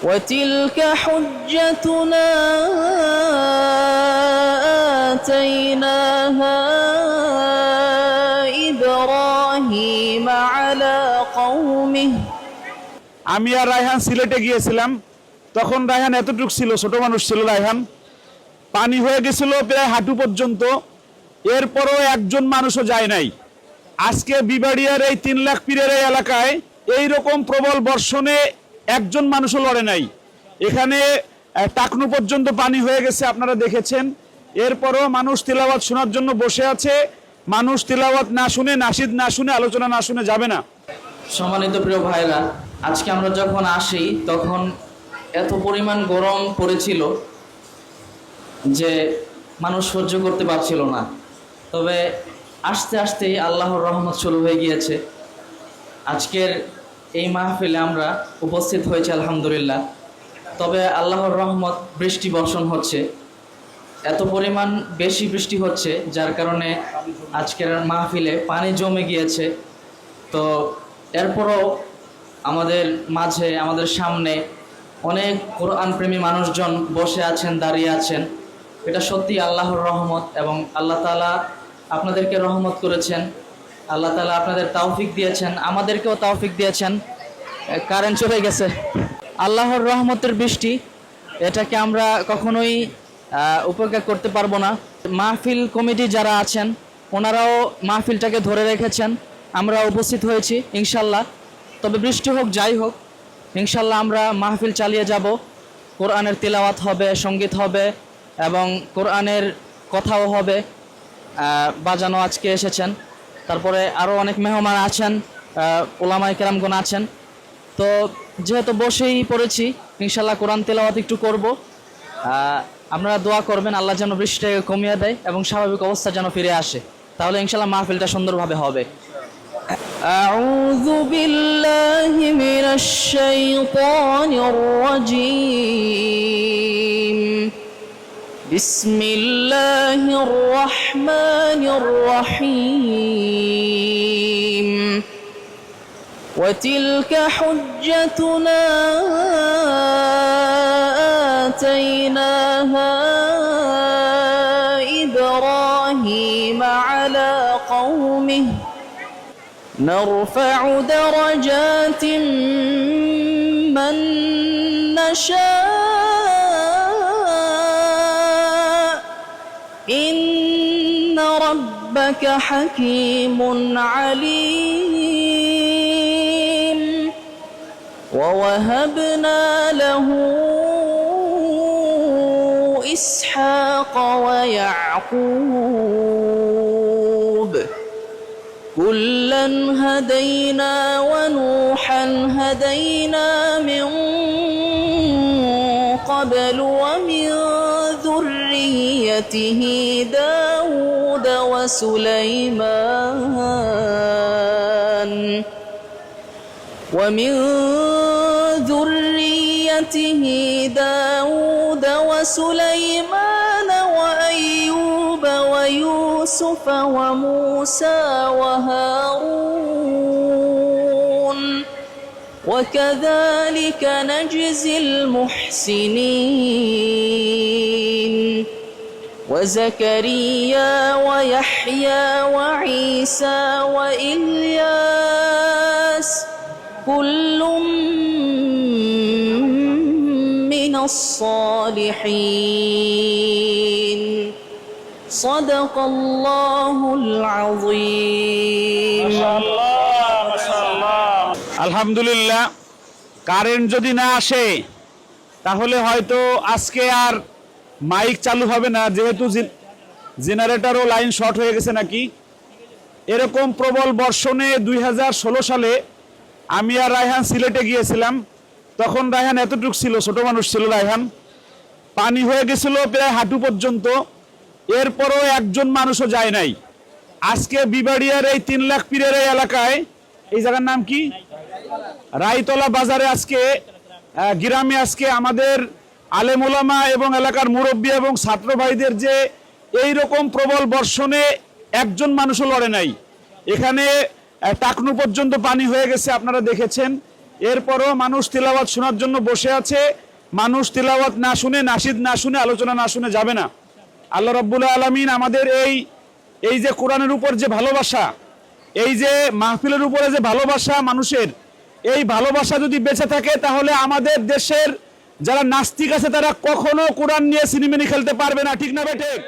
وتلك حجتنا آتيناها إبراهيم على قومه। আমি আর রায়হান সিলেটে গিয়েছিলাম, তখন রায়হান এতটুকু ছিল, ছোট মানুষ ছিল রায়হান। পানি হয়ে গেছিল প্রায় হাঁটু পর্যন্ত, এরপরও একজন মানুষও যায় নাই। আজকে বিবাড়িয়ার এই 3 লাখ পীরের এই এলাকায় এইরকম প্রবল বর্ষণে একজন মানুষও লড়ে নাই। এখানে টাকনু পর্যন্ত পানি হয়ে গেছে, আপনারা দেখেছেন। এরপরও মানুষ তিলাওয়াত শোনার জন্য বসে আছে। মানুষ তিলাওয়াত না শুনে, নাশিদ না শুনে, আলোচনা না শুনে যাবে না। সম্মানিত প্রিয় ভাইরা, আজকে আমরা যখন আসি তখন এত পরিমাণ গরম পড়েছিল যে মানুষ সহ্য করতে পারছিল না। তবে আস্তে আস্তে আল্লাহর রহমত শুরু হয়ে গিয়েছে। আজকের এই মাহফিলে আমরা উপস্থিত হয়েছি আলহামদুলিল্লাহ। তবে আল্লাহর রহমত, বৃষ্টি বর্ষণ হচ্ছে, এত পরিমাণ বেশি বৃষ্টি হচ্ছে যার কারণে আজকের মাহফিলে পানি জমে গিয়েছে। তো এরপরও আমাদের মাঝে, আমাদের সামনে অনেক কোরআন প্রেমী মানুষজন বসে আছেন, দাঁড়িয়ে আছেন। এটা সত্যি আল্লাহর রহমত, এবং আল্লাহ তাআলা আপনাদেরকে রহমত করেছেন। আল্লাহ তাআলা আপনাদের তৌফিক দিয়েছেন, আমাদেরকেও তৌফিক দিয়েছেন। কারেন্ট চলে গেছে। আল্লাহর রহমতের বৃষ্টি, এটাকে আমরা কখনোই উপেক্ষা করতে পারবো না। মাহফিল কমিটি যারা আছেন ওনারাও মাহফিলটাকে ধরে রেখেছেন। আমরা উপস্থিত হয়েছি ইনশাল্লাহ। তবে বৃষ্টি হোক, যাই হোক, ইনশাল্লাহ আমরা মাহফিল চালিয়ে যাব। কোরআনের তিলাওয়াত হবে, সঙ্গীত হবে, এবং কোরআনের কথাও হবে। বাজানো আজকে এসেছেন, তারপরে আরও অনেক মেহমান আছেন, ওলামায়ে কেরামগণ আছেন। তো যেহেতু বসেই পড়েছি, ইনশাল্লাহ কোরআন তিলাওয়াত একটু করব। আপনারা দোয়া করবেন আল্লাহ যেন বৃষ্টিটাকে কমিয়ে দেয় এবং স্বাভাবিক অবস্থা যেন ফিরে আসে, তাহলে ইনশাল্লাহ মাহফিলটা সুন্দরভাবে হবে। أعوذ بالله من الشيطان الرجيم بسم الله الرحمن الرحيم وتلك حجتنا آتيناها إبراهيم على قومه نرفع درجات من نشاء إن ربك حكيم عليم ووهبنا له إسحاق ويعقوب كلا هدينا ونوحا هدينا من قبل ومن ذريته داود وسليمان ومن ذريته داود وسليمان وأيوب ويوسف وموسى وهارون وكذلك نجزي المحسنين وزكريا ويحيى وعيسى وإلياس كل من الصالحين صدق الله العظيم আলহামদুলিল্লাহ। কারেন্ট যদি না আসে তাহলে হয়তো আজকে আর মাইক চালু হবে না, যেহেতু জেনারেটরও লাইন শর্ট হয়ে গেছে নাকি। এরকম প্রবল বর্ষণে 2016 সালে আমি আর রায়হান সিলেটে গিয়েছিলাম, তখন রায়হান এতটুকু ছিল, ছোট মানুষ ছিল রায়হান। পানি হয়ে গেছিল প্রায় হাঁটু পর্যন্ত, এরপরও একজন মানুষও যায় নাই। আজকে বিবাড়িয়ার এই 3 লাখ পীরের এই এলাকায়, এই জায়গার নাম কি, রায়তলা বাজারে আজকে গ্রামে আজকে আমাদের আলেম ওলামা এবং এলাকার মুরব্বী এবং ছাত্র ভাইদের যে এই রকম প্রবল বর্ষণে একজন মানুষও লড়ে নাই। এখানে টাকনু পর্যন্ত পানি হয়ে গেছে, আপনারা দেখেছেন। এরপরও মানুষ তিলাওয়াত শোনার জন্য বসে আছে। মানুষ তিলাওয়াত না শুনে, নাশিদ না শুনে, আলোচনা না শুনে যাবে না। আল্লাহ রাব্বুল আলামিন আমাদের এই যে কোরআনের উপর যে ভালোবাসা, এই যে মাহফিলের উপরে যে ভালোবাসা মানুষের, এই ভালোবাসা যদি বেঁচে থাকে তাহলে আমাদের দেশের যারা নাস্তিক আছে তারা কখনো কোরআন নিয়ে সিনেমিনি খেলতে পারবে না। ঠিক না বেঠিক?